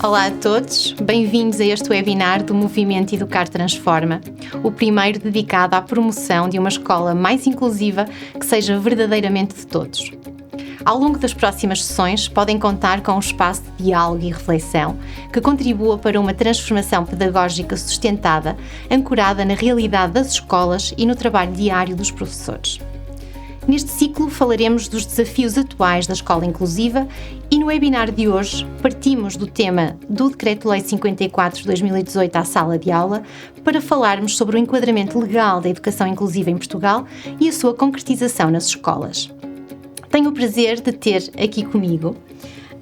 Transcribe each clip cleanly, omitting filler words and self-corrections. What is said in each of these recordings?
Olá a todos, bem-vindos a este webinar do Movimento Educar Transforma, o primeiro dedicado à promoção de uma escola mais inclusiva que seja verdadeiramente de todos. Ao longo das próximas sessões podem contar com um espaço de diálogo e reflexão que contribua para uma transformação pedagógica sustentada, ancorada na realidade das escolas e no trabalho diário dos professores. Neste ciclo falaremos dos desafios atuais da escola inclusiva e no webinar de hoje partimos do tema do Decreto-Lei 54 de 2018 à sala de aula para falarmos sobre o enquadramento legal da educação inclusiva em Portugal e a sua concretização nas escolas. Tenho o prazer de ter aqui comigo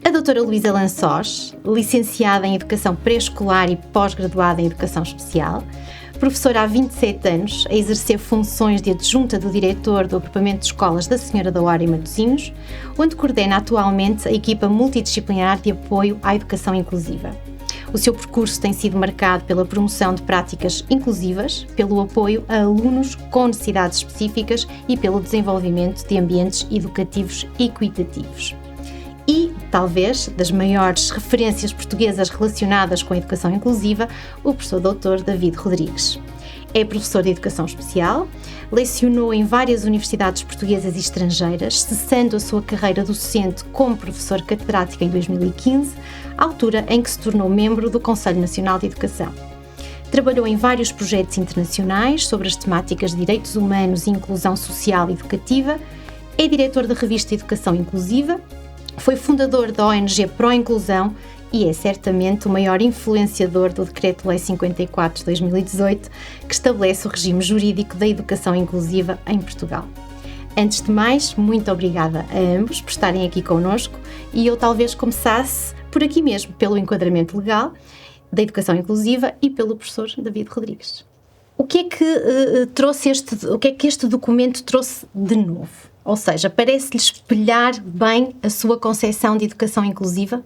a doutora Luísa Lançós, licenciada em Educação Pré-Escolar e pós-graduada em Educação Especial, professora há 27 anos, a exercer funções de adjunta do diretor do agrupamento de escolas da Senhora da Hora em Matosinhos, onde coordena atualmente a equipa multidisciplinar de apoio à educação inclusiva. O seu percurso tem sido marcado pela promoção de práticas inclusivas, pelo apoio a alunos com necessidades específicas e pelo desenvolvimento de ambientes educativos equitativos. E, talvez, das maiores referências portuguesas relacionadas com a educação inclusiva, o professor Dr. David Rodrigues. É professor de Educação Especial, lecionou em várias universidades portuguesas e estrangeiras, cessando a sua carreira docente como professor catedrático em 2015, altura em que se tornou membro do Conselho Nacional de Educação. Trabalhou em vários projetos internacionais sobre as temáticas de direitos humanos e inclusão social e educativa, é diretor da revista Educação Inclusiva, foi fundador da ONG Pró-Inclusão e é certamente o maior influenciador do Decreto-Lei 54 de 2018, que estabelece o regime jurídico da educação inclusiva em Portugal. Antes de mais, muito obrigada a ambos por estarem aqui connosco e eu talvez começasse por aqui mesmo, pelo enquadramento legal da educação inclusiva e pelo professor David Rodrigues. O que é que este documento trouxe de novo? Ou seja, parece-lhe espelhar bem a sua concepção de educação inclusiva?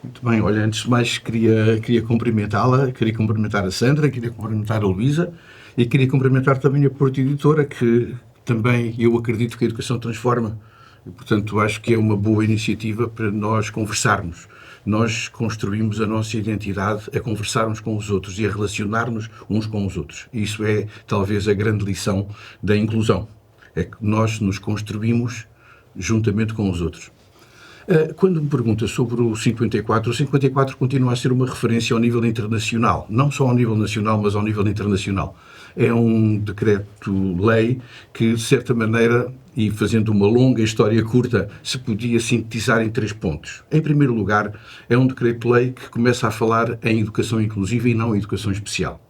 Muito bem, olha, antes de mais queria cumprimentá-la, queria cumprimentar a Sandra, queria cumprimentar a Luísa e queria cumprimentar também a Porto Editora, que também eu acredito que a educação transforma e, portanto, acho que é uma boa iniciativa para nós conversarmos. Nós construímos a nossa identidade a conversarmos com os outros e a relacionar-nos uns com os outros. Isso é talvez a grande lição da inclusão. É que nós nos construímos juntamente com os outros. Quando me pergunta sobre o 54 continua a ser uma referência ao nível internacional, não só ao nível nacional, mas ao nível internacional. É um decreto-lei que, de certa maneira, e fazendo uma longa história curta, se podia sintetizar em 3 pontos. Em primeiro lugar, é um decreto-lei que começa a falar em educação inclusiva e não em educação especial.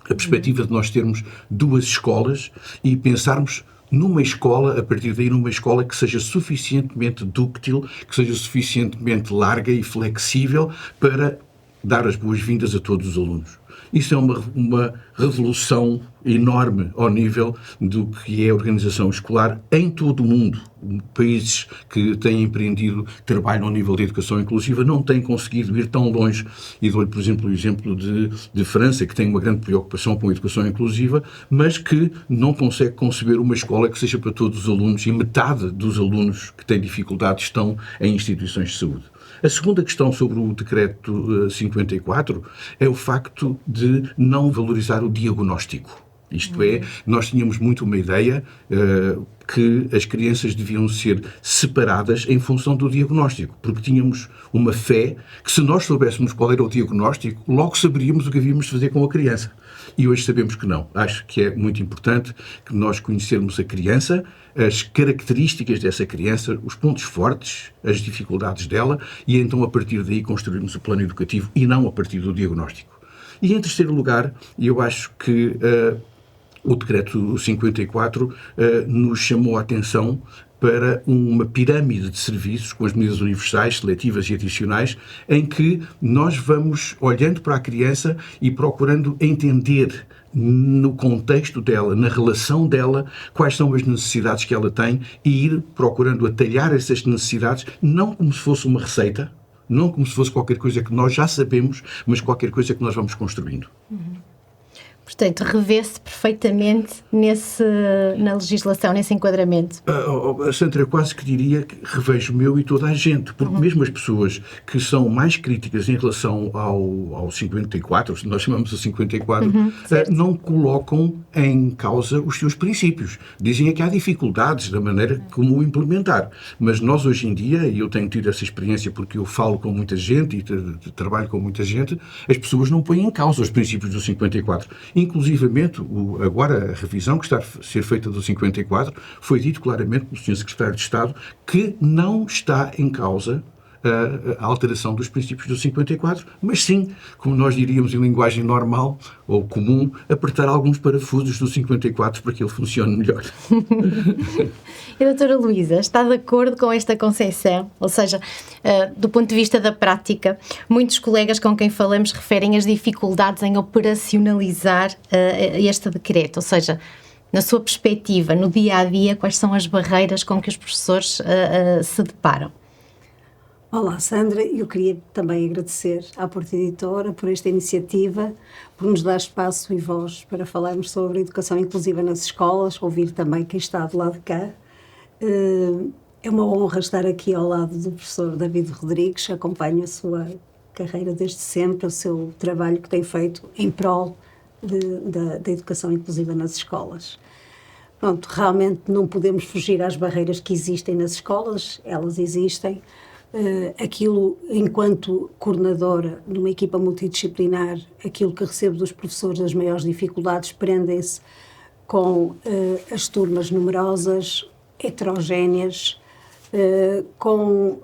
A perspectiva de nós termos 2 escolas e pensarmos numa escola, a partir daí numa escola que seja suficientemente dúctil, que seja suficientemente larga e flexível para dar as boas-vindas a todos os alunos. Isso é uma revolução enorme ao nível do que é a organização escolar em todo o mundo. Países que têm empreendido trabalho ao nível de educação inclusiva não têm conseguido ir tão longe. E dou-lhe, por exemplo, o exemplo de França, que tem uma grande preocupação com a educação inclusiva, mas que não consegue conceber uma escola que seja para todos os alunos e metade dos alunos que têm dificuldades estão em instituições de saúde. A segunda questão sobre o Decreto 54 é o facto de não valorizar o diagnóstico. Isto é, nós tínhamos muito uma ideia que as crianças deviam ser separadas em função do diagnóstico, porque tínhamos uma fé que se nós soubéssemos qual era o diagnóstico, logo saberíamos o que havíamos de fazer com a criança. E hoje sabemos que não. Acho que é muito importante que nós conhecermos a criança, as características dessa criança, os pontos fortes, as dificuldades dela, e então a partir daí construirmos o plano educativo e não a partir do diagnóstico. E em terceiro lugar, eu acho que o Decreto 54 nos chamou a atenção para uma pirâmide de serviços com as medidas universais, seletivas e adicionais, em que nós vamos olhando para a criança e procurando entender no contexto dela, na relação dela, quais são as necessidades que ela tem e ir procurando atalhar essas necessidades, não como se fosse uma receita, não como se fosse qualquer coisa que nós já sabemos, mas qualquer coisa que nós vamos construindo. Portanto, revê-se perfeitamente na legislação, nesse enquadramento. Sandra, eu quase que diria que revejo eu e toda a gente, porque mesmo as pessoas que são mais críticas em relação ao 54, nós chamamos o 54, não colocam em causa os seus princípios. Dizem é que há dificuldades da maneira como o implementar. Mas nós hoje em dia, e eu tenho tido essa experiência porque eu falo com muita gente e trabalho com muita gente, as pessoas não põem em causa os princípios do 54. Inclusivamente, agora a revisão que está a ser feita do 54, foi dito claramente pelo Sr. Secretário de Estado que não está em causa a alteração dos princípios do 54, mas sim, como nós diríamos em linguagem normal ou comum, apertar alguns parafusos do 54 para que ele funcione melhor. E a doutora Luísa, está de acordo com esta concepção? Ou seja, do ponto de vista da prática, muitos colegas com quem falamos referem as dificuldades em operacionalizar este decreto, ou seja, na sua perspectiva, no dia-a-dia, quais são as barreiras com que os professores se deparam? Olá, Sandra. Eu queria também agradecer à Porta Editora por esta iniciativa, por nos dar espaço e voz para falarmos sobre a educação inclusiva nas escolas, ouvir também quem está do lado de cá. É uma honra estar aqui ao lado do professor David Rodrigues. Acompanho a sua carreira desde sempre, o seu trabalho que tem feito em prol da educação inclusiva nas escolas. Pronto, realmente não podemos fugir às barreiras que existem nas escolas, elas existem. Aquilo, enquanto coordenadora de uma equipa multidisciplinar, aquilo que recebo dos professores, as maiores dificuldades prendem-se com as turmas numerosas, heterogéneas, com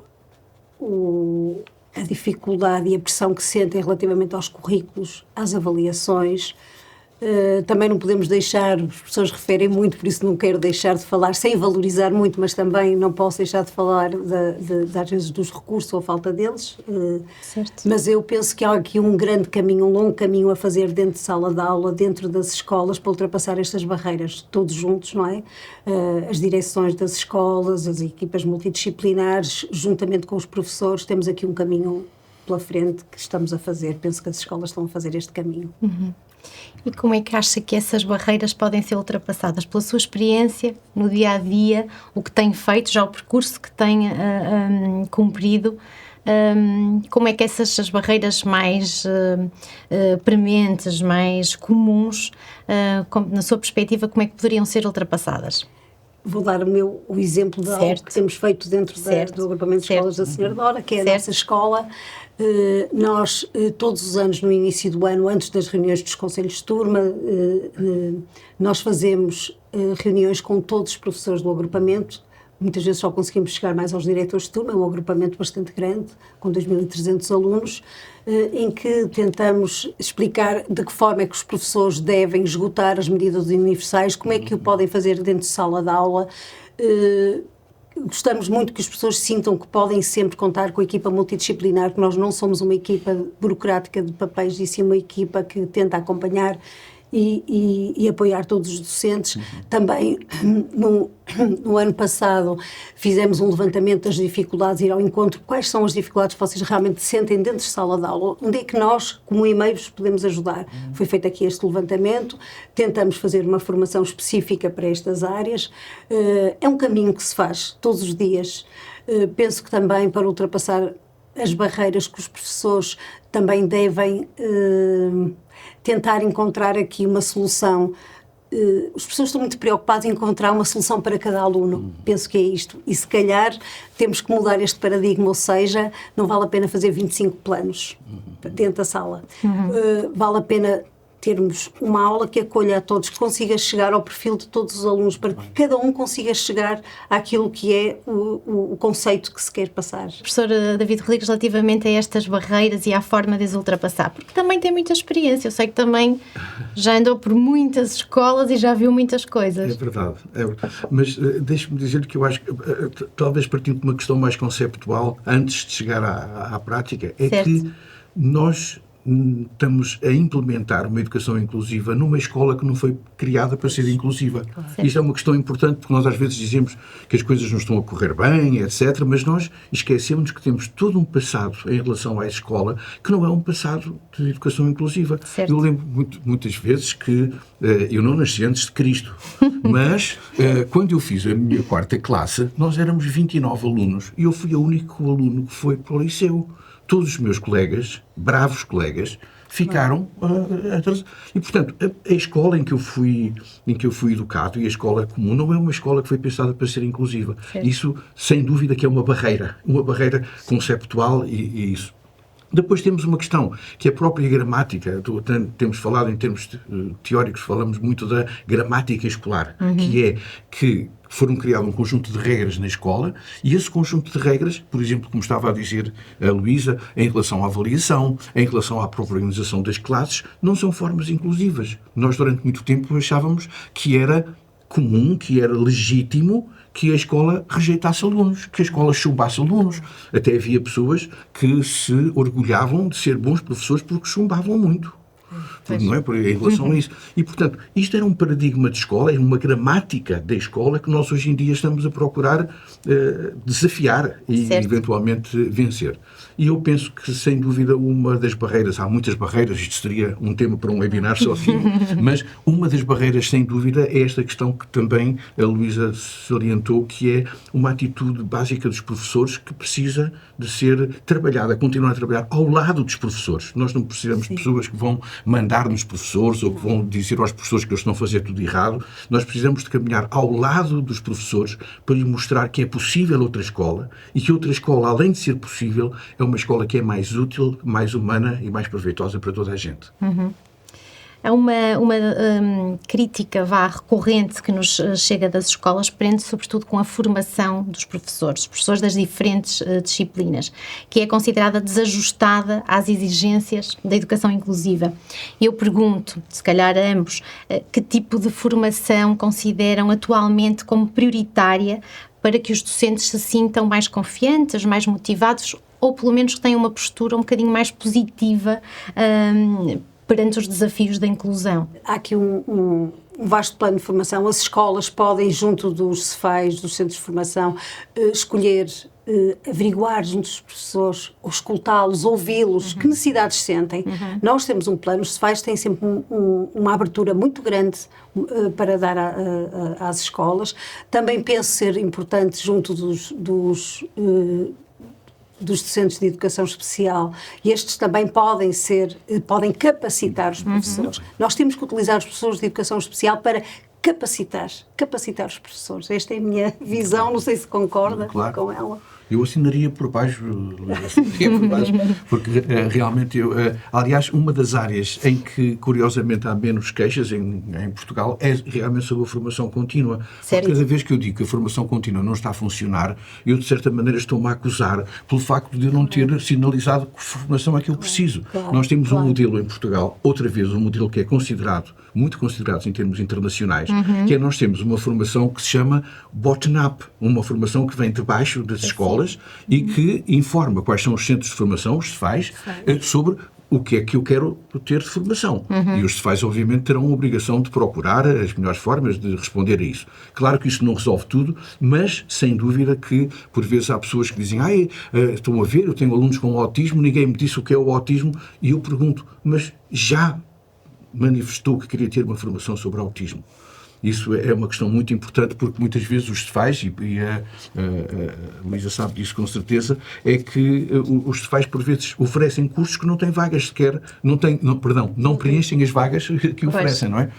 a dificuldade e a pressão que sentem relativamente aos currículos, às avaliações. Também não podemos deixar, as pessoas referem muito, por isso não quero deixar de falar, sem valorizar muito, mas também não posso deixar de falar às vezes dos recursos ou a falta deles. Certo. Mas eu penso que há aqui um grande caminho, um longo caminho a fazer dentro de sala de aula, dentro das escolas, para ultrapassar estas barreiras, todos juntos, não é? As direções das escolas, as equipas multidisciplinares, juntamente com os professores, temos aqui um caminho pela frente que estamos a fazer. Penso que as escolas estão a fazer este caminho. E como é que acha que essas barreiras podem ser ultrapassadas? Pela sua experiência, no dia-a-dia, o que tem feito, já o percurso que tem cumprido, como é que essas barreiras mais prementes, mais comuns, na sua perspectiva, como é que poderiam ser ultrapassadas? Vou dar o exemplo de algo que temos feito dentro do agrupamento de escolas da Sra. Dora, que é a nossa escola. Nós, todos os anos, no início do ano, antes das reuniões dos conselhos de turma, nós fazemos reuniões com todos os professores do agrupamento. Muitas vezes só conseguimos chegar mais aos diretores de turma, é um agrupamento bastante grande, com 2.300 alunos, em que tentamos explicar de que forma é que os professores devem esgotar as medidas universais, como é que o podem fazer dentro de sala de aula. Gostamos muito que os professores sintam que podem sempre contar com a equipa multidisciplinar, que nós não somos uma equipa burocrática de papéis, e sim uma equipa que tenta acompanhar e apoiar todos os docentes. Também no ano passado fizemos um levantamento das dificuldades, ir ao encontro, quais são as dificuldades que vocês realmente sentem dentro de sala de aula, onde é que nós, como e-mails, podemos ajudar. Foi feito aqui este levantamento, tentamos fazer uma formação específica para estas áreas. É um caminho que se faz todos os dias. Penso que também para ultrapassar as barreiras que os professores também devem tentar encontrar aqui uma solução. Os professores estão muito preocupados em encontrar uma solução para cada aluno. Penso que é isto. E se calhar temos que mudar este paradigma, ou seja, não vale a pena fazer 25 planos dentro da sala. Vale a pena termos uma aula que acolha a todos, que consiga chegar ao perfil de todos os alunos, para que cada um consiga chegar àquilo que é o conceito que se quer passar. Professor David Rodrigues, relativamente a estas barreiras e à forma de as ultrapassar, porque também tem muita experiência, eu sei que também já andou por muitas escolas e já viu muitas coisas. É verdade. Mas deixe-me dizer que eu acho que, talvez partindo de uma questão mais conceptual, antes de chegar à prática, é certo. Que nós estamos a implementar uma educação inclusiva numa escola que não foi criada para ser inclusiva. Isto é uma questão importante, porque nós às vezes dizemos que as coisas não estão a correr bem, etc., mas nós esquecemos que temos todo um passado em relação à escola que não é um passado de educação inclusiva. Certo. Eu lembro muitas vezes que eu não nasci antes de Cristo, mas quando eu fiz a minha 4ª classe, nós éramos 29 alunos e eu fui o único aluno que foi para o liceu. Todos os meus colegas, bravos colegas, ficaram atrás. E, portanto, a escola em que eu fui educado, e a escola comum, não é uma escola que foi pensada para ser inclusiva. Certo. Isso, sem dúvida, que é uma barreira conceptual e isso. Depois temos uma questão, que é a própria gramática. Temos falado em termos teóricos, falamos muito da gramática escolar, que foram criado um conjunto de regras na escola, e esse conjunto de regras, por exemplo, como estava a dizer a Luísa, em relação à avaliação, em relação à própria organização das classes, não são formas inclusivas. Nós, durante muito tempo, achávamos que era comum, que era legítimo que a escola rejeitasse alunos, que a escola chumbasse alunos. Até havia pessoas que se orgulhavam de ser bons professores porque chumbavam muito. Não é? Em relação a isso. E, portanto, isto era um paradigma de escola, era uma gramática da escola que nós hoje em dia estamos a procurar desafiar e certo. Eventualmente vencer. E eu penso que, sem dúvida, uma das barreiras, há muitas barreiras, isto seria um tema para um webinar sozinho, mas uma das barreiras, sem dúvida, é esta questão que também a Luísa salientou, que é uma atitude básica dos professores que precisa de ser trabalhada, continuar a trabalhar ao lado dos professores. Nós não precisamos de pessoas que vão mandar nos professores ou que vão dizer aos professores que eles estão a fazer tudo errado. Nós precisamos de caminhar ao lado dos professores para lhes mostrar que é possível outra escola e que outra escola, além de ser possível, é uma escola que é mais útil, mais humana e mais proveitosa para toda a gente. Há uma crítica recorrente que nos chega das escolas, prende sobretudo com a formação dos professores, os professores das diferentes disciplinas, que é considerada desajustada às exigências da educação inclusiva. E eu pergunto, se calhar a ambos, que tipo de formação consideram atualmente como prioritária para que os docentes se sintam mais confiantes, mais motivados, ou pelo menos que tenham uma postura um bocadinho mais positiva perante os desafios da inclusão? Há aqui um vasto plano de formação. As escolas podem, junto dos CEFAIs, dos centros de formação, escolher, averiguar junto dos professores, ou escutá-los, ouvi-los, que necessidades sentem. Nós temos um plano, os CEFAIs têm sempre uma abertura muito grande para dar às escolas. Também penso ser importante, junto dos docentes de educação especial, e estes também podem capacitar os professores. Nós temos que utilizar os professores de educação especial para capacitar os professores. Esta é a minha visão, não sei se concorda com ela. Eu assinaria por baixo, porque realmente, aliás, uma das áreas em que, curiosamente, há menos queixas em Portugal é realmente sobre a formação contínua. Cada vez que eu digo que a formação contínua não está a funcionar, eu, de certa maneira, estou-me a acusar pelo facto de eu não ter sinalizado que formação é que eu preciso. Nós temos um modelo em Portugal, outra vez, um modelo que é muito considerado em termos internacionais, que é nós temos uma formação que se chama bottom-up, uma formação que vem de baixo das escolas, e que informa quais são os centros de formação, os CEFAIs, sobre o que é que eu quero ter de formação. E os CEFAIs, obviamente, terão a obrigação de procurar as melhores formas de responder a isso. Claro que isso não resolve tudo, mas, sem dúvida, que, por vezes, há pessoas que dizem estão a ver, eu tenho alunos com autismo, ninguém me disse o que é o autismo, e eu pergunto, mas já manifestou que queria ter uma formação sobre autismo? Isso é uma questão muito importante, porque muitas vezes os CEFAIs, e a Luísa sabe disso com certeza, é que os CEFAIs por vezes oferecem cursos que não têm vagas sequer, não preenchem as vagas que oferecem, não é?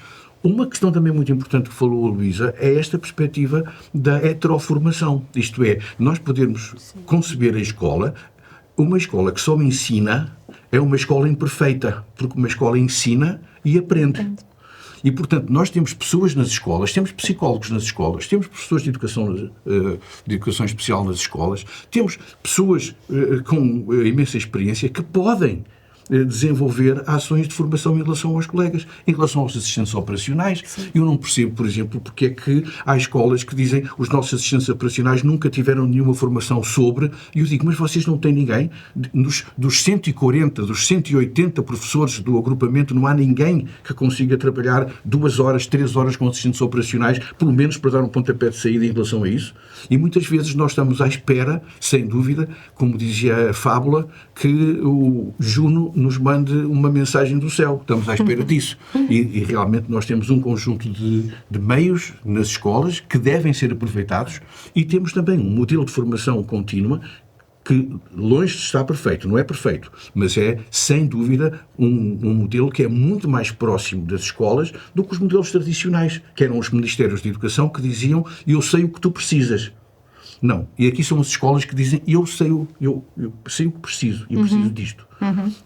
Uma questão também muito importante que falou a Luísa é esta perspectiva da heteroformação, isto é, nós podemos conceber a escola, uma escola que só ensina é uma escola imperfeita, porque uma escola ensina e aprende. E, portanto, nós temos pessoas nas escolas, temos psicólogos nas escolas, temos professores de educação especial nas escolas, temos pessoas com imensa experiência que podem desenvolver ações de formação em relação aos colegas, em relação aos assistentes operacionais. Sim. Eu não percebo, por exemplo, porque é que há escolas que dizem os nossos assistentes operacionais nunca tiveram nenhuma formação sobre, e eu digo, mas vocês não têm ninguém? Dos 140, dos 180 professores do agrupamento, não há ninguém que consiga trabalhar 2 horas, 3 horas com assistentes operacionais, pelo menos para dar um pontapé de saída em relação a isso? E muitas vezes nós estamos à espera, sem dúvida, como dizia a fábula, que o Juno nos mande uma mensagem do céu. Estamos à espera disso. E realmente nós temos um conjunto de meios nas escolas que devem ser aproveitados, e temos também um modelo de formação contínua que longe de estar perfeito, não é perfeito, mas é, sem dúvida, um modelo que é muito mais próximo das escolas do que os modelos tradicionais, que eram os ministérios de educação que diziam eu sei o que tu precisas. Não. E aqui são as escolas que dizem eu sei o que preciso, e eu preciso disto.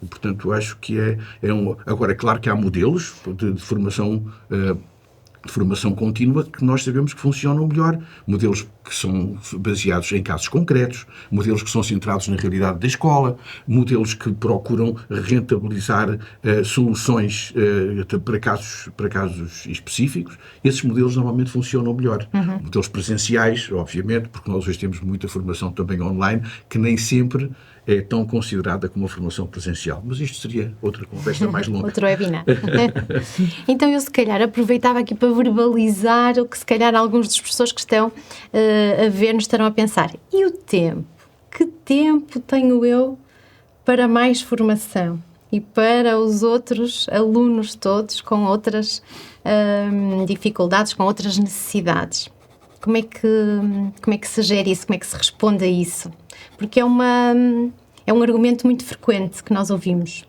E, portanto, acho que Agora, é claro que há modelos de formação contínua que nós sabemos que funcionam melhor, modelos que são baseados em casos concretos, modelos que são centrados na realidade da escola, modelos que procuram rentabilizar soluções para casos específicos. Esses modelos normalmente funcionam melhor. Modelos presenciais, obviamente, porque nós hoje temos muita formação também online, que nem sempre é tão considerada como uma formação presencial. Mas isto seria outra conversa mais longa. Outro webinar. Então eu, se calhar, aproveitava aqui para verbalizar o que, se calhar, alguns dos professores que estão a ver-nos estarão a pensar. E o tempo? Que tempo tenho eu para mais formação? E para os outros alunos todos com outras dificuldades, com outras necessidades? Como é que se gera isso? Como é que se responde a isso? Porque é um argumento muito frequente que nós ouvimos.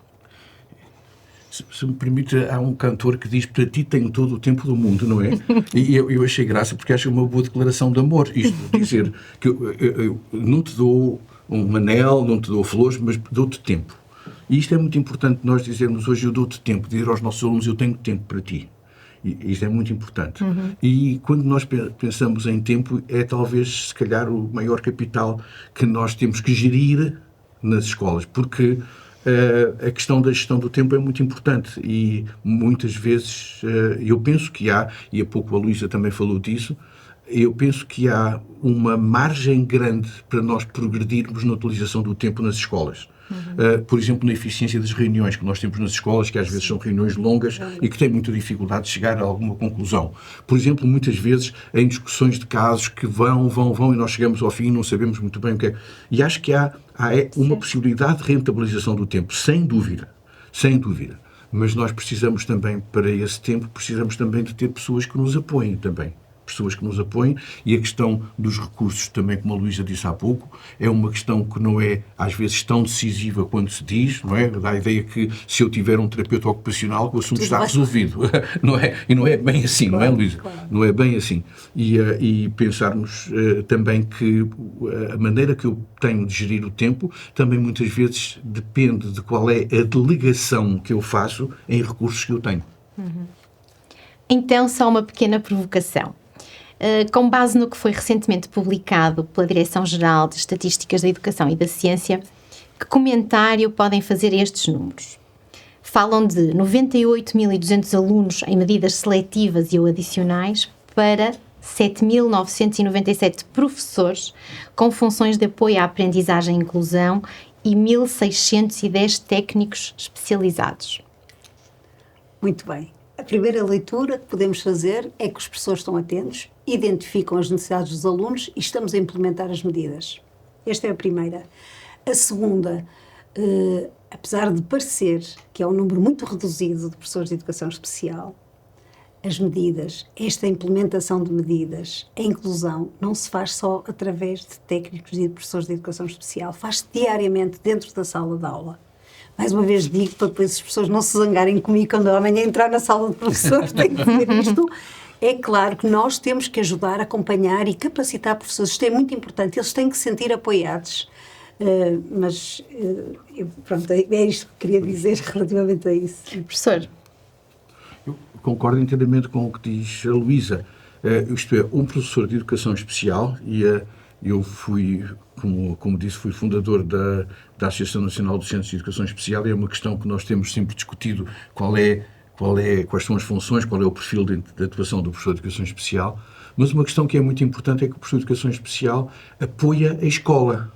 Se me permite, há um cantor que diz para ti tenho todo o tempo do mundo, não é? E eu achei graça porque acho uma boa declaração de amor. Isto de dizer que eu não te dou um anel, não te dou flores, mas dou-te tempo. E isto é muito importante nós dizermos hoje eu dou-te tempo, dizer aos nossos alunos eu tenho tempo para ti. E isto é muito importante. E quando nós pensamos em tempo, é talvez, se calhar, o maior capital que nós temos que gerir nas escolas, porque a questão da gestão do tempo é muito importante e muitas vezes eu penso que há, e há pouco a Luísa também falou disso, eu penso que há uma margem grande para nós progredirmos na utilização do tempo nas escolas. Por exemplo, na eficiência das reuniões que nós temos nas escolas, que às vezes são reuniões longas e que têm muita dificuldade de chegar a alguma conclusão. Por exemplo, muitas vezes em discussões de casos que vão e nós chegamos ao fim e não sabemos muito bem o que é. E acho que há uma possibilidade de rentabilização do tempo, sem dúvida. Mas nós precisamos também, para esse tempo, precisamos também de ter pessoas que nos apoiem também. E a questão dos recursos, também como a Luísa disse há pouco, é uma questão que não é às vezes tão decisiva quando se diz, não é? Dá a ideia que se eu tiver um terapeuta ocupacional o assunto está resolvido, não é? E não é bem assim, não é, Luísa? Não é bem assim. E pensarmos também que a maneira que eu tenho de gerir o tempo também muitas vezes depende de qual é a delegação que eu faço em recursos que eu tenho. Então, só uma pequena provocação. Com base no que foi recentemente publicado pela Direção-Geral de Estatísticas da Educação e da Ciência, que comentário podem fazer estes números? Falam de 98.200 alunos em medidas seletivas e ou adicionais para 7.997 professores com funções de apoio à aprendizagem e inclusão e 1.610 técnicos especializados. Muito bem. A primeira leitura que podemos fazer é que os professores estão atentos, identificam as necessidades dos alunos e estamos a implementar as medidas. Esta é a primeira. A segunda, apesar de parecer que é um número muito reduzido de professores de educação especial, as medidas, esta implementação de medidas, a inclusão, não se faz só através de técnicos e de professores de educação especial, faz-se diariamente dentro da sala de aula. Mais uma vez digo, para depois as pessoas não se zangarem comigo quando eu amanhã entrar na sala de professores, tenho que dizer isto. É claro que nós temos que ajudar, acompanhar e capacitar professores. Isto é muito importante, eles têm que se sentir apoiados. Pronto, é isto que queria dizer relativamente a isso. Professor? Eu concordo inteiramente com o que diz a Luísa. Isto é, um professor de educação especial, e Eu fui, como disse, fui fundador da Associação Nacional dos Centros de Educação Especial, e é uma questão que nós temos sempre discutido, quais são as funções, qual é o perfil de atuação do professor de Educação Especial, mas uma questão que é muito importante é que o professor de Educação Especial apoia a escola.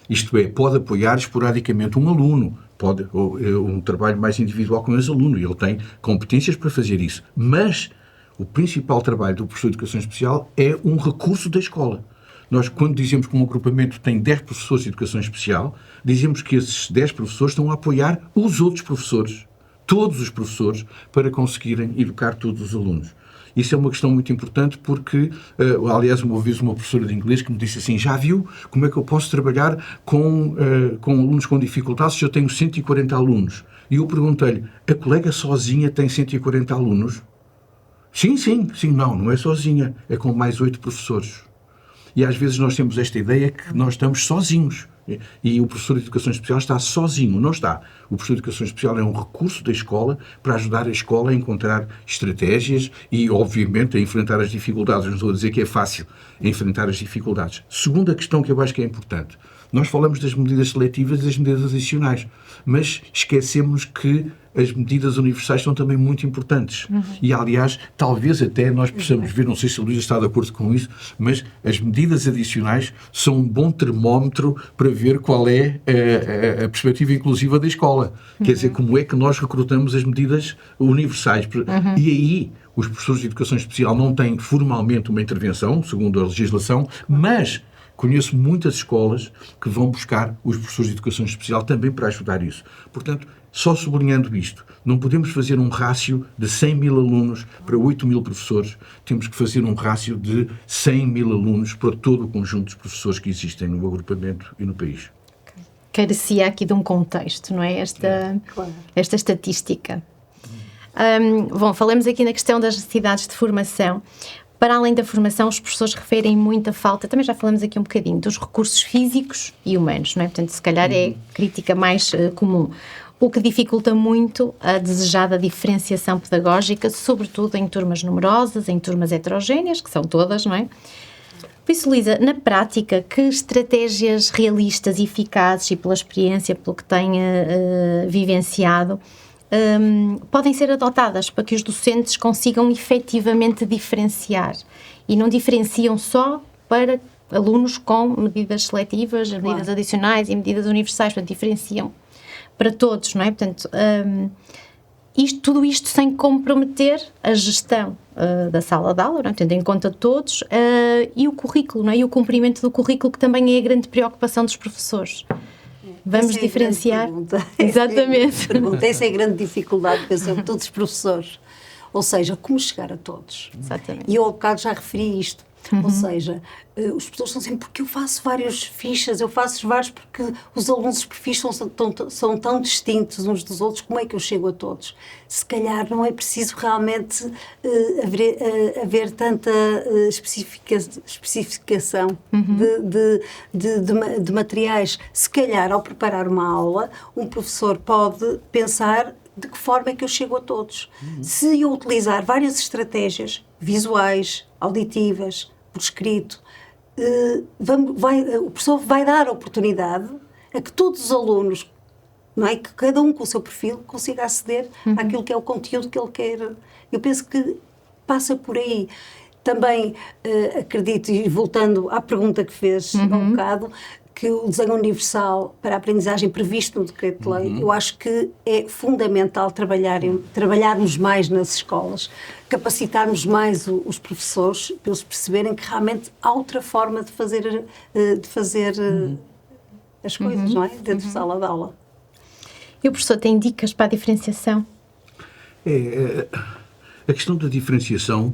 Isto é, pode apoiar esporadicamente um aluno, pode um trabalho mais individual com esse aluno, e ele tem competências para fazer isso, mas o principal trabalho do professor de Educação Especial é um recurso da escola. Nós, quando dizemos que um agrupamento tem 10 professores de Educação Especial, dizemos que esses 10 professores estão a apoiar os outros professores, todos os professores, para conseguirem educar todos os alunos. Isso é uma questão muito importante porque, aliás, uma vez uma professora de inglês que me disse assim, já viu como é que eu posso trabalhar com alunos com dificuldades se eu tenho 140 alunos? E eu perguntei-lhe, a colega sozinha tem 140 alunos? Sim, não é sozinha, é com mais 8 professores. E às vezes nós temos esta ideia que nós estamos sozinhos. E o professor de Educação Especial está sozinho, não está. O professor de Educação Especial é um recurso da escola para ajudar a escola a encontrar estratégias e, obviamente, a enfrentar as dificuldades. Não estou a dizer que é fácil enfrentar as dificuldades. Segunda questão que eu acho que é importante. Nós falamos das medidas seletivas e das medidas adicionais, mas esquecemos que as medidas universais são também muito importantes. E, aliás, talvez até nós possamos ver, não sei se a Luísa está de acordo com isso, mas as medidas adicionais são um bom termómetro para ver qual é a perspectiva inclusiva da escola. Quer dizer, como é que nós recrutamos as medidas universais. E aí, os professores de Educação Especial não têm formalmente uma intervenção, segundo a legislação, mas conheço muitas escolas que vão buscar os professores de Educação Especial também para ajudar isso. Portanto, só sublinhando isto, não podemos fazer um rácio de 100 mil alunos para 8 mil professores, temos que fazer um rácio de 100 mil alunos para todo o conjunto de professores que existem no agrupamento e no país. Carecia aqui de um contexto, não é? Esta estatística. Bom, falamos aqui na questão das necessidades de formação. Para além da formação, os professores referem muita falta, também já falamos aqui um bocadinho, dos recursos físicos e humanos, não é? Portanto, se calhar é a crítica mais comum, o que dificulta muito a desejada diferenciação pedagógica, sobretudo em turmas numerosas, em turmas heterogéneas, que são todas, não é? Por isso, Luísa, na prática, que estratégias realistas e eficazes, e pela experiência, pelo que tenha vivenciado, podem ser adotadas para que os docentes consigam efetivamente diferenciar e não diferenciam só para alunos com medidas seletivas, medidas adicionais e medidas universais, portanto diferenciam para todos, não é? Portanto, tudo isto sem comprometer a gestão da sala de aula, não é? Tendo em conta todos, e o currículo, não é? E o cumprimento do currículo, que também é a grande preocupação dos professores. Vamos diferenciar. Exatamente. Essa é a grande dificuldade, pensando todos os professores. Ou seja, como chegar a todos. Exatamente. E eu há bocado já referi isto. Ou seja, os professores estão sempre, porque eu faço várias fichas, eu faço vários, porque os alunos, os perfis são tão distintos uns dos outros, como é que eu chego a todos? Se calhar não é preciso realmente haver tanta especificação de materiais. Se calhar, ao preparar uma aula, um professor pode pensar de que forma é que eu chego a todos. Se eu utilizar várias estratégias visuais, auditivas, por escrito, o professor vai dar a oportunidade a que todos os alunos, não é, que cada um com o seu perfil consiga aceder àquilo que é o conteúdo que ele quer. Eu penso que passa por aí. Também acredito, e voltando à pergunta que fez há um bocado, que o desenho universal para a aprendizagem previsto no Decreto-Lei, eu acho que é fundamental trabalharmos mais nas escolas, capacitarmos mais os professores, para eles perceberem que realmente há outra forma de fazer as coisas, não é? Dentro da sala de aula. E o professor tem dicas para a diferenciação? A questão da diferenciação,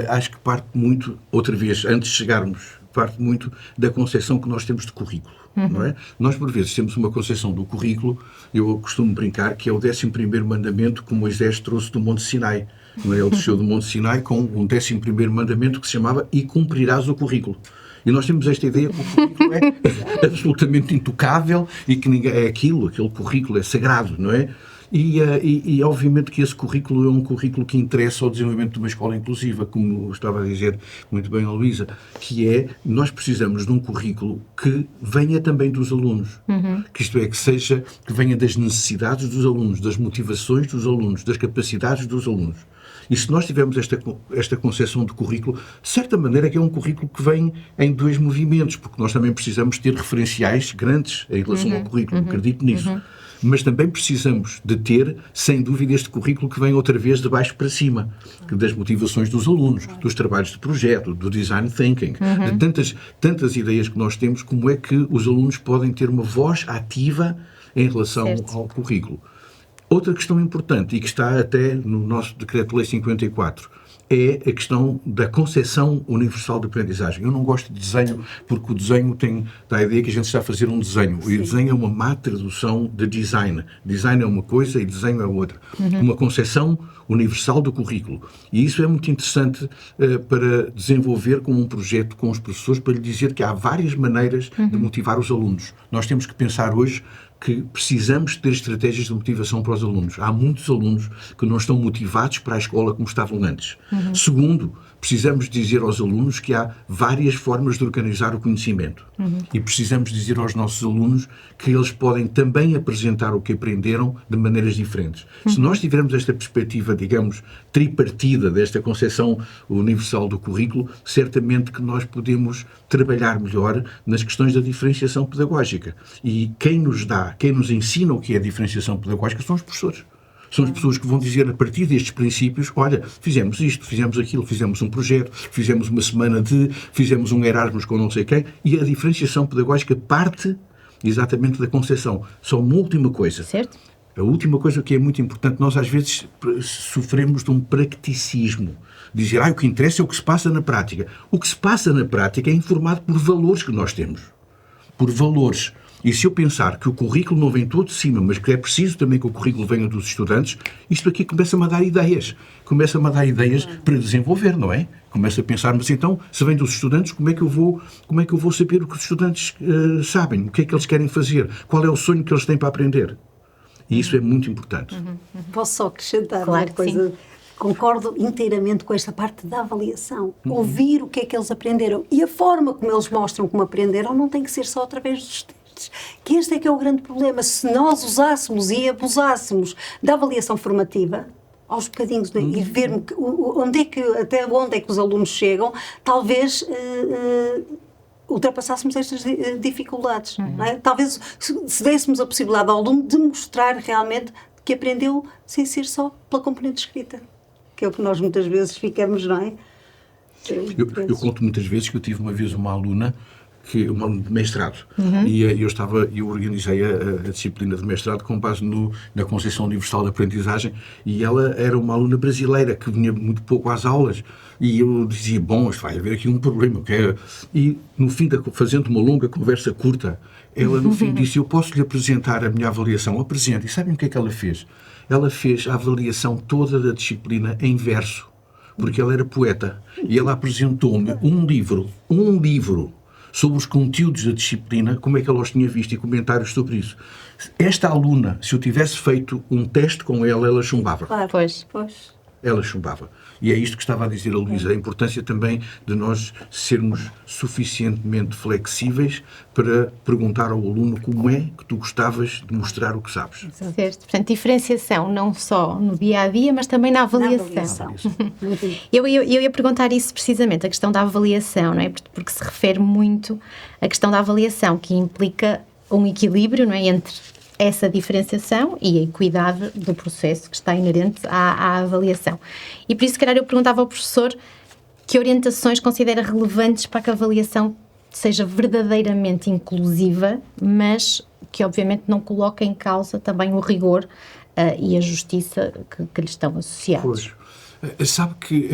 acho que parte muito, outra vez, antes de chegarmos, parte muito da concepção que nós temos de currículo, não é? Nós, por vezes, temos uma concepção do currículo, eu costumo brincar, que é o 11º mandamento que Moisés trouxe do Monte Sinai, não é? Ele desceu do Monte Sinai com um 11º mandamento que se chamava "E cumprirás o currículo". E nós temos esta ideia que o currículo é absolutamente intocável e que ninguém, aquele currículo é sagrado, não é? E obviamente que esse currículo é um currículo que interessa ao desenvolvimento de uma escola inclusiva, como estava a dizer muito bem a Luísa, que é, nós precisamos de um currículo que venha também dos alunos, que isto é, que venha das necessidades dos alunos, das motivações dos alunos, das capacidades dos alunos. E se nós tivermos esta concepção de currículo, de certa maneira que é um currículo que vem em dois movimentos, porque nós também precisamos ter referenciais grandes em relação ao currículo, acredito nisso. Mas também precisamos de ter, sem dúvida, este currículo que vem outra vez de baixo para cima, das motivações dos alunos, dos trabalhos de projeto, do design thinking, de tantas ideias que nós temos, como é que os alunos podem ter uma voz ativa em relação ao currículo. Outra questão importante, e que está até no nosso Decreto-Lei 54, é a questão da concepção universal de aprendizagem. Eu não gosto de desenho, porque o desenho dá a ideia que a gente está a fazer um desenho. E o desenho é uma má tradução de design. Design é uma coisa e desenho é outra. Uma concepção universal do currículo. E isso é muito interessante para desenvolver como um projeto com os professores, para lhe dizer que há várias maneiras de motivar os alunos. Nós temos que pensar hoje que precisamos ter estratégias de motivação para os alunos. Há muitos alunos que não estão motivados para a escola como estavam antes. Segundo, precisamos dizer aos alunos que há várias formas de organizar o conhecimento. E precisamos dizer aos nossos alunos que eles podem também apresentar o que aprenderam de maneiras diferentes. Se nós tivermos esta perspectiva, digamos, tripartida desta concepção universal do currículo, certamente que nós podemos trabalhar melhor nas questões da diferenciação pedagógica. E quem nos ensina o que é a diferenciação pedagógica são os professores. São as pessoas que vão dizer, a partir destes princípios, olha, fizemos isto, fizemos aquilo, fizemos um projeto, fizemos uma semana fizemos um Erasmus com não sei quem, e a diferenciação pedagógica parte exatamente da concepção. Só uma última coisa. Certo. A última coisa que é muito importante, nós às vezes sofremos de um praticismo. Dizer, o que interessa é o que se passa na prática. O que se passa na prática é informado por valores que nós temos. Por valores. E se eu pensar que o currículo não vem todo de cima, mas que é preciso também que o currículo venha dos estudantes, isto aqui começa-me a dar ideias. Começa-me a dar ideias para desenvolver, não é? Começa a pensar, mas então, se vem dos estudantes, como é que eu vou saber o que os estudantes sabem? O que é que eles querem fazer? Qual é o sonho que eles têm para aprender? E isso é muito importante. Posso só acrescentar Claro uma coisa? Sim. Concordo inteiramente com esta parte da avaliação. Ouvir o que é que eles aprenderam. E a forma como eles mostram como aprenderam não tem que ser só através dos testes. Que este é que é o grande problema. Se nós usássemos e abusássemos da avaliação formativa, aos bocadinhos, e vermos até onde é que os alunos chegam, talvez ultrapassássemos estas dificuldades. Não é? Talvez se dessemos a possibilidade ao aluno de mostrar realmente que aprendeu sem ser só pela componente escrita. Que é o que nós muitas vezes ficamos, não é? Eu conto muitas vezes que eu tive uma vez uma aluna de mestrado, e eu organizei a disciplina de mestrado com base na concepção universal da aprendizagem, e ela era uma aluna brasileira que vinha muito pouco às aulas, e eu dizia, vai haver aqui um problema, e no fim, fazendo uma longa conversa curta, ela no fim disse, eu posso lhe apresentar a minha avaliação? Apresente. E sabem o que é que ela fez? Ela fez a avaliação toda da disciplina em verso, porque ela era poeta, e ela apresentou-me um livro sobre os conteúdos da disciplina, como é que ela os tinha visto e comentários sobre isso. Esta aluna, se eu tivesse feito um teste com ela, ela chumbava. Claro, pois. Ela chumbava. E é isto que estava a dizer a Luísa, a importância também de nós sermos suficientemente flexíveis para perguntar ao aluno como é que tu gostavas de mostrar o que sabes. Certo. Portanto, diferenciação não só no dia-a-dia, mas também na avaliação. Eu ia perguntar isso precisamente, a questão da avaliação, não é? Porque se refere muito à questão da avaliação, que implica um equilíbrio, não é? Entre essa diferenciação e a equidade do processo que está inerente à avaliação. E por isso, se calhar, eu perguntava ao professor que orientações considera relevantes para que a avaliação seja verdadeiramente inclusiva, mas que, obviamente, não coloque em causa também o rigor e a justiça que lhe estão associados. Pois. Sabe que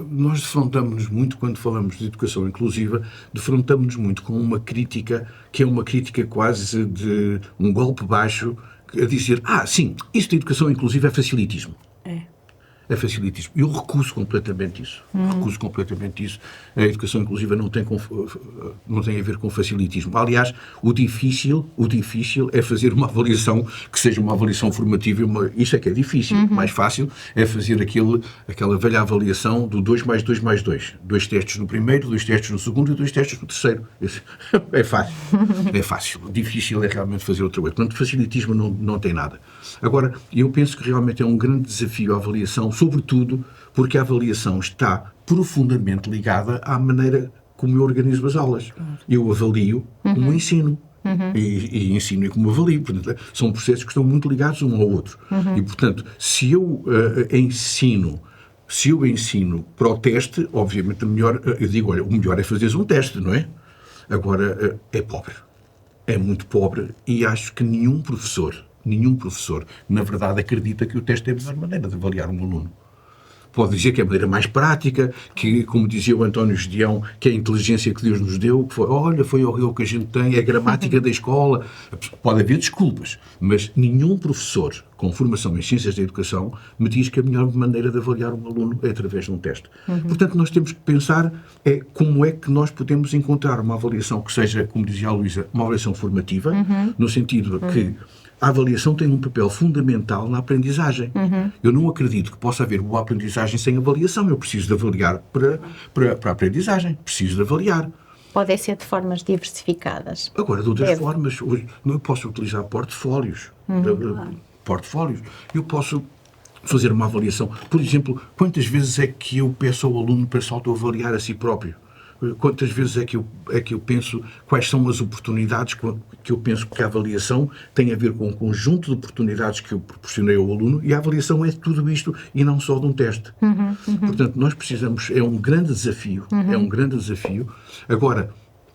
nós defrontamos-nos muito, quando falamos de educação inclusiva, defrontamos-nos muito com uma crítica, que é uma crítica quase de um golpe baixo, a dizer, sim, isto de educação inclusiva é facilitismo. É facilitismo. Eu recuso completamente isso. Recuso completamente isso. A educação inclusiva não tem a ver com facilitismo. Aliás, o difícil é fazer uma avaliação que seja uma avaliação formativa. Isso é que é difícil. O mais fácil é fazer aquela velha avaliação do 2 mais 2 mais 2. 2 testes no primeiro, 2 testes no segundo e 2 testes no terceiro. Isso é fácil. É fácil. O difícil é realmente fazer outra coisa. Portanto, facilitismo não tem nada. Agora, eu penso que realmente é um grande desafio a avaliação, sobretudo porque a avaliação está profundamente ligada à maneira como eu organizo as aulas. Eu avalio como ensino. E ensino e como avalio. Portanto, são processos que estão muito ligados um ao outro. E, portanto, se eu ensino para o teste, obviamente eu digo, olha, o melhor é fazeres um teste, não é? Agora, é pobre. É muito pobre e acho que nenhum professor, na verdade, acredita que o teste é a melhor maneira de avaliar um aluno. Pode dizer que é a maneira mais prática, que, como dizia o António Gedeão, que é a inteligência que Deus nos deu, que foi o que a gente tem, é a gramática da escola. Pode haver desculpas, mas nenhum professor com formação em ciências da educação me diz que a melhor maneira de avaliar um aluno é através de um teste. Portanto, nós temos que pensar como é que nós podemos encontrar uma avaliação que seja, como dizia a Luísa, uma avaliação formativa, no sentido que a avaliação tem um papel fundamental na aprendizagem. Eu não acredito que possa haver boa aprendizagem sem avaliação. Eu preciso de avaliar para a aprendizagem. Preciso de avaliar. Podem ser de formas diversificadas. Agora, de outras formas, eu posso utilizar portfólios. Eu posso fazer uma avaliação. Por exemplo, quantas vezes é que eu peço ao aluno para se autoavaliar a si próprio? Quantas vezes é que eu penso quais são as oportunidades que eu penso que a avaliação tem a ver com um conjunto de oportunidades que eu proporcionei ao aluno, e a avaliação é tudo isto e não só de um teste. Portanto, nós precisamos, é um grande desafio, Agora,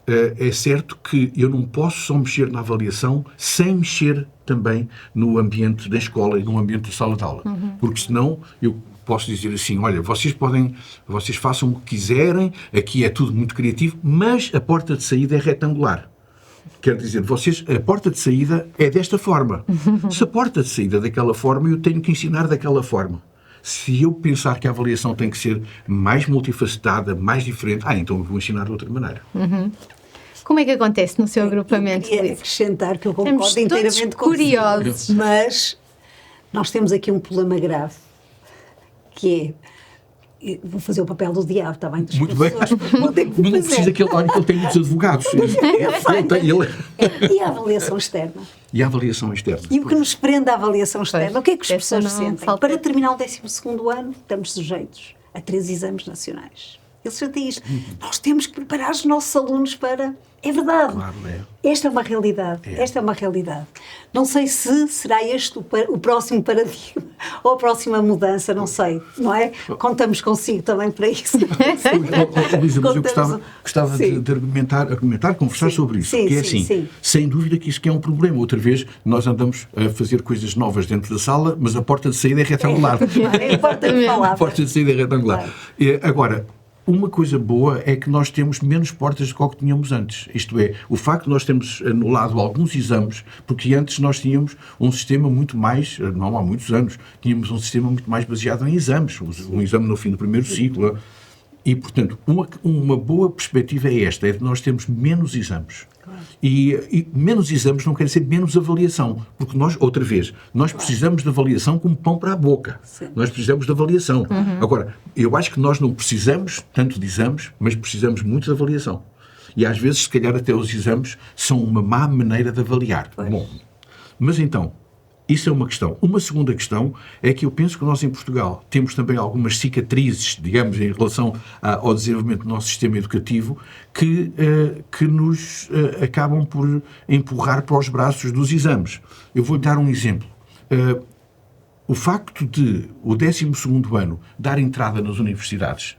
é certo que eu não posso só mexer na avaliação sem mexer também no ambiente da escola e no ambiente da sala de aula, porque senão eu posso dizer assim, olha, vocês façam o que quiserem, aqui é tudo muito criativo, mas a porta de saída é retangular. Quer dizer, a porta de saída é desta forma. Se a porta de saída é daquela forma, eu tenho que ensinar daquela forma. Se eu pensar que a avaliação tem que ser mais multifacetada, mais diferente, então eu vou ensinar de outra maneira. Como é que acontece no seu agrupamento? Eu queria acrescentar que eu concordo inteiramente com curiosos. Mas nós temos aqui um problema grave, que é, vou fazer o papel do diabo, está bem? Muito bem. Não precisa que ele tenha muitos advogados. E a avaliação externa? E a avaliação externa? E o que nos prende à avaliação externa? O que é que os professores sentem? Falta. Para terminar o 12º ano, estamos sujeitos a 3 exames nacionais. Eles sentem isto. Nós temos que preparar os nossos alunos para... É verdade. Claro, é. Esta é uma realidade. Esta é uma realidade. Não sei se será este o próximo paradigma ou a próxima mudança, não sei, não é? Contamos consigo também para isso. Luísa, mas eu gostava de argumentar, conversar sobre isso. Sem dúvida que isso que é um problema. Outra vez, nós andamos a fazer coisas novas dentro da sala, mas a porta de saída é retangular. A porta de saída é retangular. Agora, uma coisa boa é que nós temos menos portas do que o que tínhamos antes. Isto é, o facto de nós termos anulado alguns exames, porque antes nós tínhamos um sistema muito mais, não há muitos anos, tínhamos um sistema muito mais baseado em exames. Um exame no fim do primeiro ciclo. E, portanto, uma boa perspectiva é esta, é de nós termos menos exames. Claro. E menos exames não quer dizer menos avaliação, porque nós precisamos de avaliação como pão para a boca. Sim. Nós precisamos de avaliação. Agora, eu acho que nós não precisamos tanto de exames, mas precisamos muito de avaliação. E às vezes, se calhar, até os exames são uma má maneira de avaliar. Bom, mas então, isso é uma questão. Uma segunda questão é que eu penso que nós em Portugal temos também algumas cicatrizes, digamos, em relação ao desenvolvimento do nosso sistema educativo que nos acabam por empurrar para os braços dos exames. Eu vou-lhe dar um exemplo. O facto de o 12º ano dar entrada nas universidades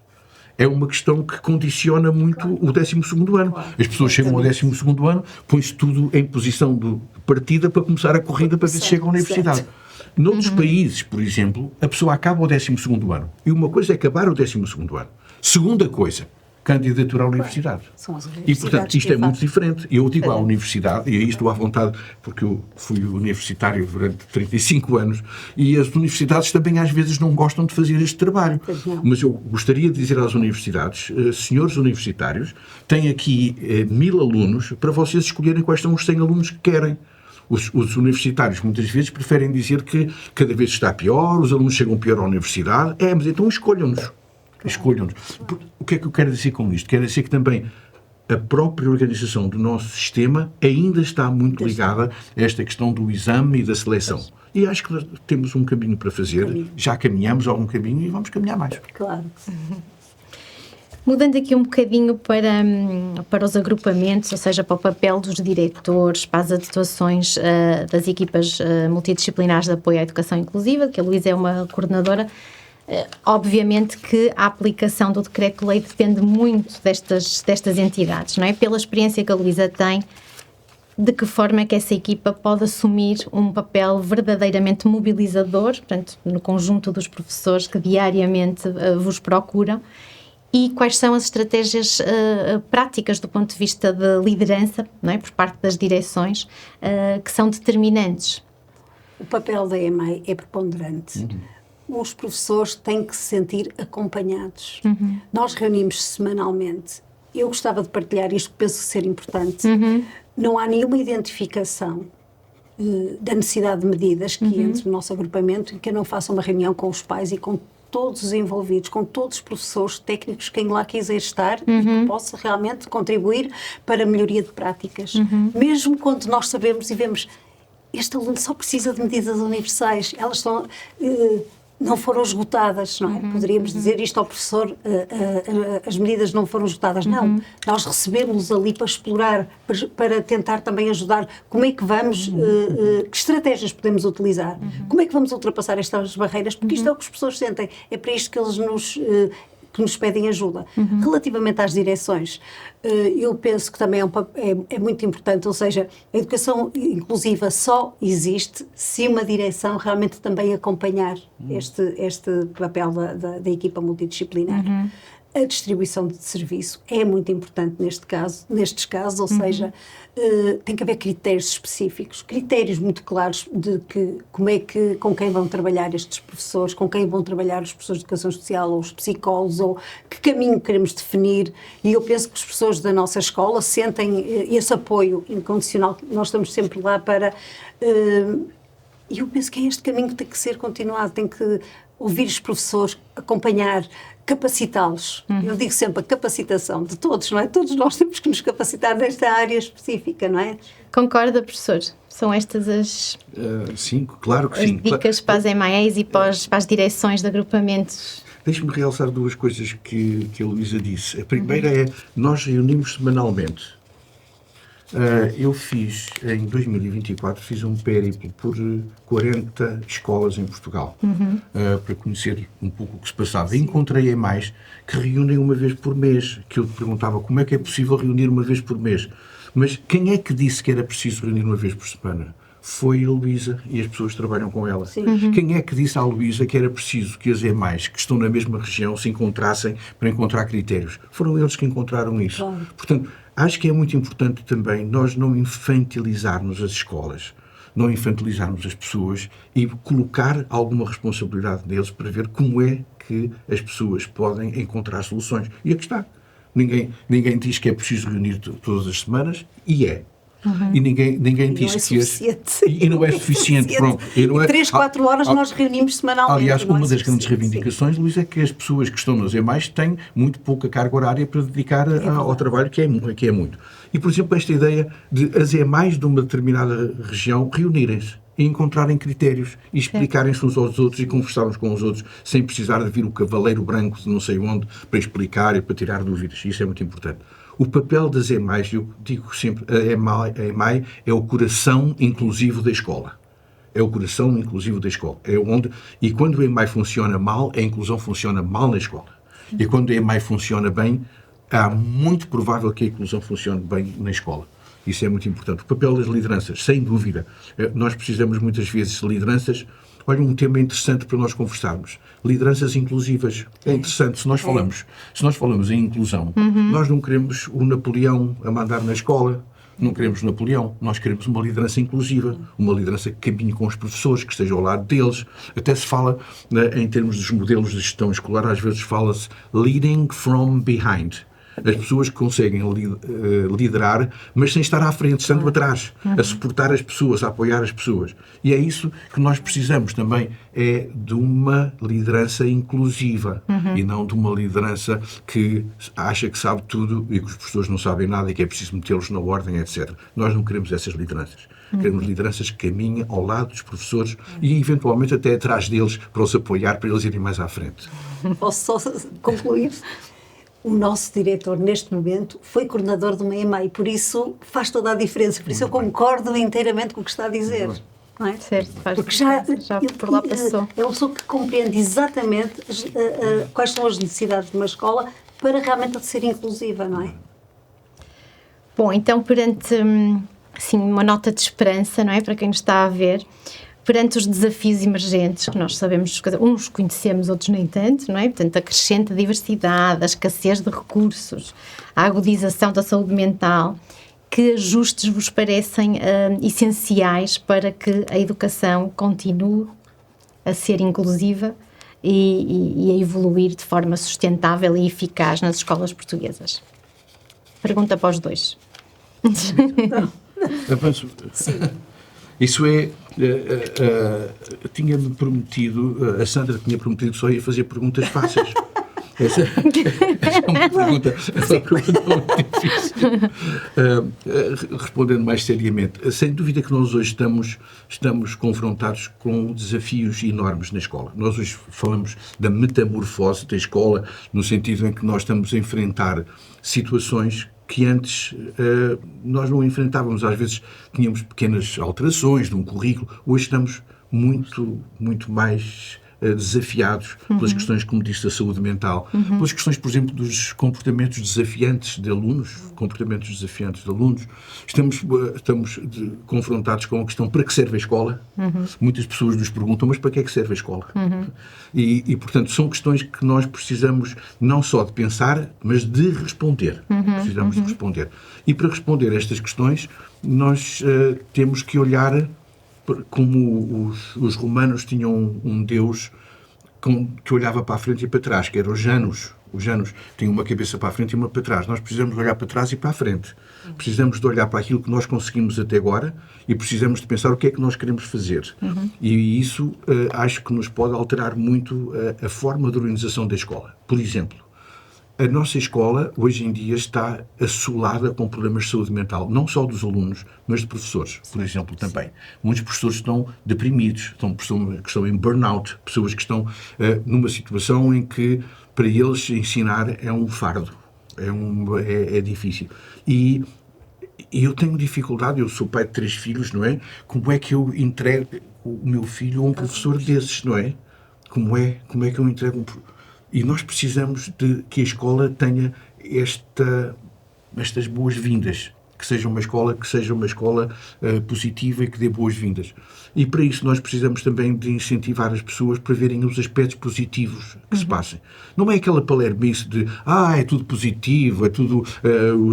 é uma questão que condiciona muito o 12º ano. As pessoas chegam ao 12º ano, põe-se tudo em posição de partida para começar a corrida para ver se chegam à universidade. Noutros países, por exemplo, a pessoa acaba o 12º ano. E uma coisa é acabar o 12º ano. Segunda coisa, candidatura à universidade. São as E, universidades portanto, isto é muito diferente. Eu digo à universidade, e aí estou à vontade, porque eu fui universitário durante 35 anos, e as universidades também às vezes não gostam de fazer este trabalho. Mas eu gostaria de dizer às universidades, senhores universitários, têm aqui 1000 alunos para vocês escolherem quais são os 100 alunos que querem. Os universitários muitas vezes preferem dizer que cada vez está pior, os alunos chegam pior à universidade. Mas então escolham-nos. Escolham-nos. O que é que eu quero dizer com isto? Quero dizer que também a própria organização do nosso sistema ainda está muito ligada a esta questão do exame e da seleção. E acho que temos um caminho para fazer. Já caminhamos algum caminho e vamos caminhar mais. Claro. Mudando aqui um bocadinho para os agrupamentos, ou seja, para o papel dos diretores, para as atuações das equipas multidisciplinares de apoio à educação inclusiva, que a Luísa é uma coordenadora, obviamente que a aplicação do decreto-lei depende muito destas entidades, não é? Pela experiência que a Luísa tem, de que forma é que essa equipa pode assumir um papel verdadeiramente mobilizador, portanto, no conjunto dos professores que diariamente vos procuram, e quais são as estratégias práticas do ponto de vista de liderança, não é? Por parte das direções, que são determinantes? O papel da EMAI é preponderante. Os professores têm que se sentir acompanhados. Nós reunimos semanalmente. Eu gostava de partilhar isto, penso ser importante. Não há nenhuma identificação da necessidade de medidas que entre no nosso agrupamento e que eu não faça uma reunião com os pais e com todos os envolvidos, com todos os professores técnicos, quem lá quiser estar e que possa realmente contribuir para a melhoria de práticas. Mesmo quando nós sabemos e vemos este aluno só precisa de medidas universais, elas estão... não foram esgotadas, não é? Poderíamos dizer isto ao professor, as medidas não foram esgotadas. Não, nós recebemos ali para explorar, para tentar também ajudar. Como é que vamos, que estratégias podemos utilizar? Como é que vamos ultrapassar estas barreiras? Porque isto é o que as pessoas sentem, é para isto que eles que nos pedem ajuda. Relativamente às direções, eu penso que também é muito importante, ou seja, a educação inclusiva só existe se uma direção realmente também acompanhar este papel da equipa multidisciplinar. A distribuição de serviço é muito importante nestes casos, ou seja, tem que haver critérios específicos, critérios muito claros de com quem vão trabalhar estes professores, com quem vão trabalhar os professores de educação social ou os psicólogos, ou que caminho queremos definir, e eu penso que os professores da nossa escola sentem esse apoio incondicional, nós estamos sempre lá para... E eu penso que é este caminho que tem que ser continuado, tem que ouvir os professores, acompanhar, capacitá-los. Eu digo sempre a capacitação de todos, não é? Todos nós temos que nos capacitar nesta área específica, não é? Concorda, professor? São estas as, sim, claro que sim. dicas para as EMAEs e para as direções de agrupamentos? Deixe-me realçar duas coisas que a Luísa disse. A primeira é, nós reunimos semanalmente. Eu em 2024, fiz um périplo por 40 escolas em Portugal, para conhecer um pouco o que se passava. E encontrei EMAIs que reúnem uma vez por mês, que eu perguntava como é que é possível reunir uma vez por mês. Mas quem é que disse que era preciso reunir uma vez por semana? Foi a Luísa e as pessoas que trabalham com ela. Quem é que disse à Luísa que era preciso que as EMAIs que estão na mesma região se encontrassem para encontrar critérios? Foram eles que encontraram isso. Claro. Portanto, acho que é muito importante também nós não infantilizarmos as escolas, não infantilizarmos as pessoas e colocar alguma responsabilidade deles para ver como é que as pessoas podem encontrar soluções. E aqui está. Ninguém diz que é preciso reunir todas as semanas, e é. E ninguém diz que e não é suficiente. Pronto. E 3-4 horas nós reunimos semanalmente. Aliás, uma das grandes reivindicações, Luís, é que as pessoas que estão nas EMAIs têm muito pouca carga horária para dedicar ao trabalho, que é muito. E, por exemplo, esta ideia de as EMAIs de uma determinada região reunirem-se e encontrarem critérios e explicarem-se uns aos outros e conversarmos com os outros sem precisar de vir o cavaleiro branco de não sei onde para explicar e para tirar dúvidas. Isso é muito importante. O papel das EMAIs, eu digo sempre, a EMAI é o coração inclusivo da escola. É o coração inclusivo da escola. E quando a EMAI funciona mal, a inclusão funciona mal na escola. E quando a EMAI funciona bem, é muito provável que a inclusão funcione bem na escola. Isso é muito importante. O papel das lideranças, sem dúvida. Nós precisamos muitas vezes de lideranças Olha, um tema interessante para nós conversarmos. Lideranças inclusivas. É interessante, se nós falamos em inclusão, nós não queremos o Napoleão a mandar na escola, não queremos Napoleão, nós queremos uma liderança inclusiva, uma liderança que caminhe com os professores, que esteja ao lado deles. Até se fala, em termos dos modelos de gestão escolar, às vezes fala-se leading from behind. As pessoas que conseguem liderar, mas sem estar à frente, estando atrás, a suportar as pessoas, a apoiar as pessoas. E é isso que nós precisamos também, é de uma liderança inclusiva e não de uma liderança que acha que sabe tudo e que os professores não sabem nada e que é preciso metê-los na ordem, etc. Nós não queremos essas lideranças. Queremos lideranças que caminhem ao lado dos professores e, eventualmente, até atrás deles, para os apoiar, para eles irem mais à frente. Posso só concluir? O nosso diretor, neste momento, foi coordenador de uma EMA e, por isso, faz toda a diferença. Por isso, eu concordo inteiramente com o que está a dizer. Não é? Certo, faz porque já por lá passou. É uma pessoa que compreende exatamente quais são as necessidades de uma escola para realmente ser inclusiva, não é? Bom, então, perante assim, uma nota de esperança, não é? Para quem nos está a ver, perante os desafios emergentes, que nós sabemos, uns conhecemos, outros nem tanto, não é? Portanto, a crescente diversidade, a escassez de recursos, a agudização da saúde mental, que ajustes vos parecem essenciais para que a educação continue a ser inclusiva e a evoluir de forma sustentável e eficaz nas escolas portuguesas? Pergunta para os dois. Sim. Isso é... tinha-me prometido, a Sandra tinha prometido que só ia fazer perguntas fáceis. Essa é uma pergunta muito difícil. Respondendo mais seriamente, sem dúvida que nós hoje estamos confrontados com desafios enormes na escola. Nós hoje falamos da metamorfose da escola, no sentido em que nós estamos a enfrentar situações que antes nós não enfrentávamos. Às vezes tínhamos pequenas alterações de um currículo. Hoje estamos muito mais desafiados pelas questões, como disse, da saúde mental, pelas questões, por exemplo, dos comportamentos desafiantes de alunos, Estamos confrontados com a questão: para que serve a escola? Muitas pessoas nos perguntam: mas para que é que serve a escola? E, portanto, são questões que nós precisamos não só de pensar, mas de responder. Precisamos de responder. E para responder a estas questões, nós temos que olhar como os romanos tinham um Deus que olhava para a frente e para trás, que era o Janus. O Janus tem uma cabeça para a frente e uma para trás. Nós precisamos de olhar para trás e para a frente. Precisamos de olhar para aquilo que nós conseguimos até agora e precisamos de pensar o que é que nós queremos fazer. E isso acho que nos pode alterar muito a forma de organização da escola. Por exemplo, a nossa escola, hoje em dia, está assolada com problemas de saúde mental, não só dos alunos, mas de professores, por exemplo, também. Muitos professores estão deprimidos, que estão em burnout, pessoas que estão numa situação em que, para eles, ensinar é um fardo, é difícil. E eu tenho dificuldade, eu sou pai de 3 filhos, não é? Como é que eu entrego o meu filho a um professor desses, não é? Como é que eu entrego um professor? E nós precisamos de que a escola tenha estas boas-vindas, que seja uma escola positiva e que dê boas-vindas. E para isso nós precisamos também de incentivar as pessoas para verem os aspectos positivos que se passem. Não é aquela palermice de é tudo positivo, é tudo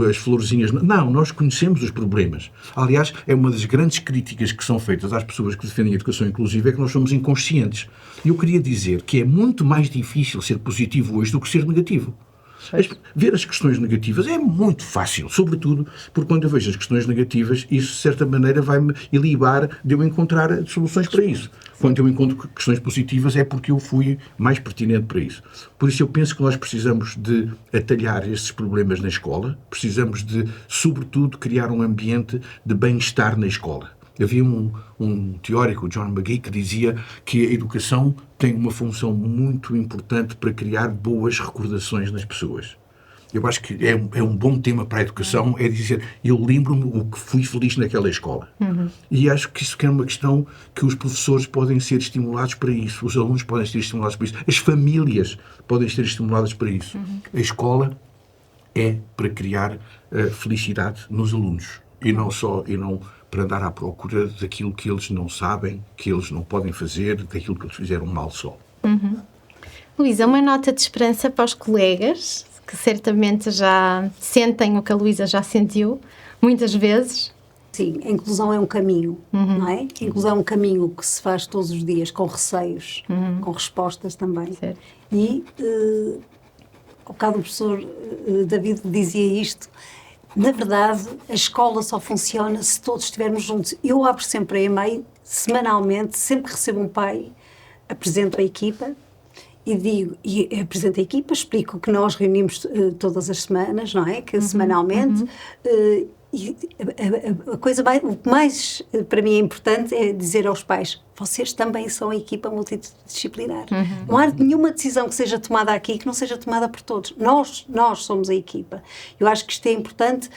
as florzinhas. Não, nós conhecemos os problemas. Aliás, é uma das grandes críticas que são feitas às pessoas que defendem a educação inclusiva, é que nós somos inconscientes. E eu queria dizer que é muito mais difícil ser positivo hoje do que ser negativo. Ver as questões negativas é muito fácil, sobretudo porque quando eu vejo as questões negativas, isso de certa maneira vai-me ilibar de eu encontrar soluções para isso. Quando eu encontro questões positivas é porque eu fui mais pertinente para isso. Por isso eu penso que nós precisamos de atalhar estes problemas na escola, precisamos de, sobretudo, criar um ambiente de bem-estar na escola. Havia um teórico, John McGee, que dizia que a educação tem uma função muito importante para criar boas recordações nas pessoas. Eu acho que é um bom tema para a educação, é dizer, eu lembro-me o que fui feliz naquela escola. E acho que isso é uma questão que os professores podem ser estimulados para isso, os alunos podem ser estimulados para isso, as famílias podem ser estimuladas para isso. A escola é para criar felicidade nos alunos. E não para andar à procura daquilo que eles não sabem, que eles não podem fazer, daquilo que eles fizeram mal só. Luísa, uma nota de esperança para os colegas, que certamente já sentem o que a Luísa já sentiu, muitas vezes. Sim, a inclusão é um caminho, não é? A inclusão é um caminho que se faz todos os dias, com receios, com respostas também. Certo. E, ao bocado o professor David dizia isto, na verdade, a escola só funciona se todos estivermos juntos. Eu abro sempre a EMEI, semanalmente, sempre que recebo um pai, apresento a equipa, e apresento a equipa, explico que nós reunimos todas as semanas, não é? Que semanalmente. E a coisa o que mais para mim é importante é dizer aos pais: vocês também são a equipa multidisciplinar. Não há nenhuma decisão que seja tomada aqui que não seja tomada por todos. Nós somos a equipa. Eu acho que isto é importante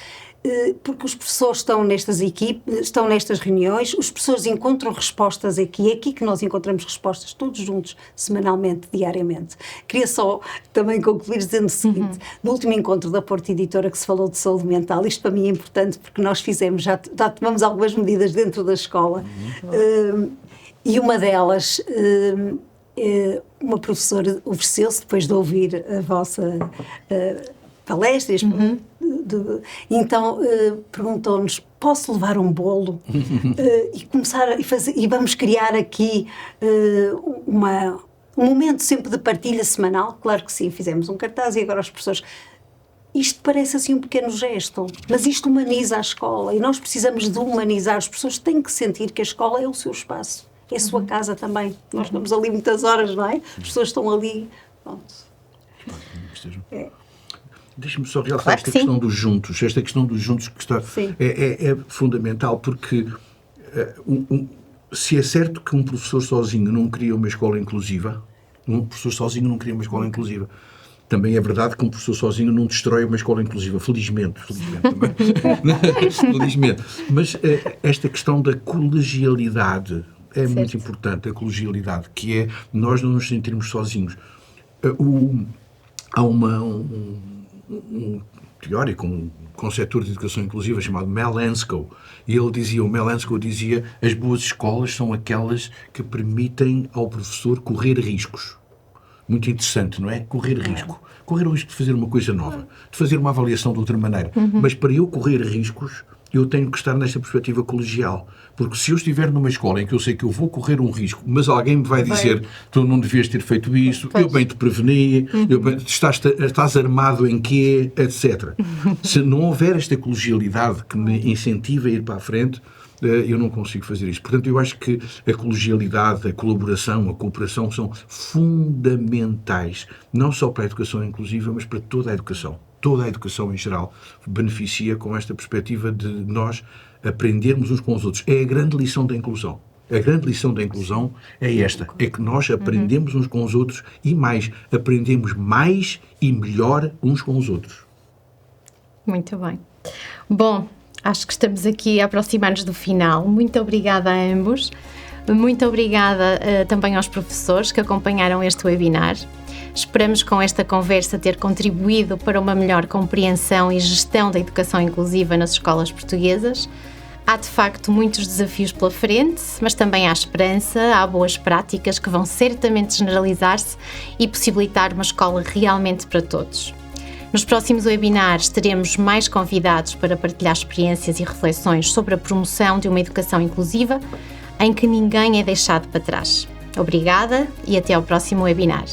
porque os professores estão nestas equipes, estão nestas reuniões, os professores encontram respostas aqui, é aqui que nós encontramos respostas todos juntos, semanalmente, diariamente. Queria só também concluir dizendo o seguinte: no último encontro da Porta Editora que se falou de saúde mental, isto para mim é importante porque nós já tomamos algumas medidas dentro da escola, e uma delas, uma professora ofereceu-se, depois de ouvir a vossa palestra, então perguntou-nos: posso levar um bolo? E começar a fazer, e vamos criar aqui um momento sempre de partilha semanal. Claro que sim, fizemos um cartaz e agora os professores... Isto parece assim um pequeno gesto, mas isto humaniza a escola e nós precisamos de humanizar. Os professores têm que sentir que a escola é o seu espaço, é a sua casa também. Nós estamos ali muitas horas, não é? As pessoas estão ali, pronto. Deixa-me só realçar esta questão dos juntos. Esta questão dos juntos que está, é fundamental, porque se é certo que um professor sozinho não cria uma escola inclusiva, também é verdade que um professor sozinho não destrói uma escola inclusiva, felizmente também. Felizmente. Mas esta questão da colegialidade é muito importante, a colegialidade, que é nós não nos sentirmos sozinhos. Há um teórico, um concetor de educação inclusiva chamado Mel Anscough, e o Mel Anscough dizia: as boas escolas são aquelas que permitem ao professor correr riscos. Muito interessante, não é? Correr risco de fazer uma coisa nova, de fazer uma avaliação de outra maneira. Mas para eu correr riscos, eu tenho que estar nesta perspectiva colegial. Porque se eu estiver numa escola em que eu sei que eu vou correr um risco, mas alguém me vai dizer: tu não devias ter feito isso, eu bem te preveni, estás armado em quê, etc. Se não houver esta colegialidade que me incentiva a ir para a frente, eu não consigo fazer isso. Portanto, eu acho que a colegialidade, a colaboração, a cooperação são fundamentais, não só para a educação inclusiva, mas para toda a educação. Toda a educação em geral beneficia com esta perspectiva de nós aprendermos uns com os outros. É a grande lição da inclusão. A grande lição da inclusão é esta, é que nós aprendemos uns com os outros e mais, aprendemos mais e melhor uns com os outros. Muito bem. Bom, acho que estamos aqui a aproximar-nos do final. Muito obrigada a ambos. Muito obrigada também aos professores que acompanharam este webinar. Esperamos com esta conversa ter contribuído para uma melhor compreensão e gestão da educação inclusiva nas escolas portuguesas. Há de facto muitos desafios pela frente, mas também há esperança, há boas práticas que vão certamente generalizar-se e possibilitar uma escola realmente para todos. Nos próximos webinars teremos mais convidados para partilhar experiências e reflexões sobre a promoção de uma educação inclusiva em que ninguém é deixado para trás. Obrigada e até ao próximo webinar.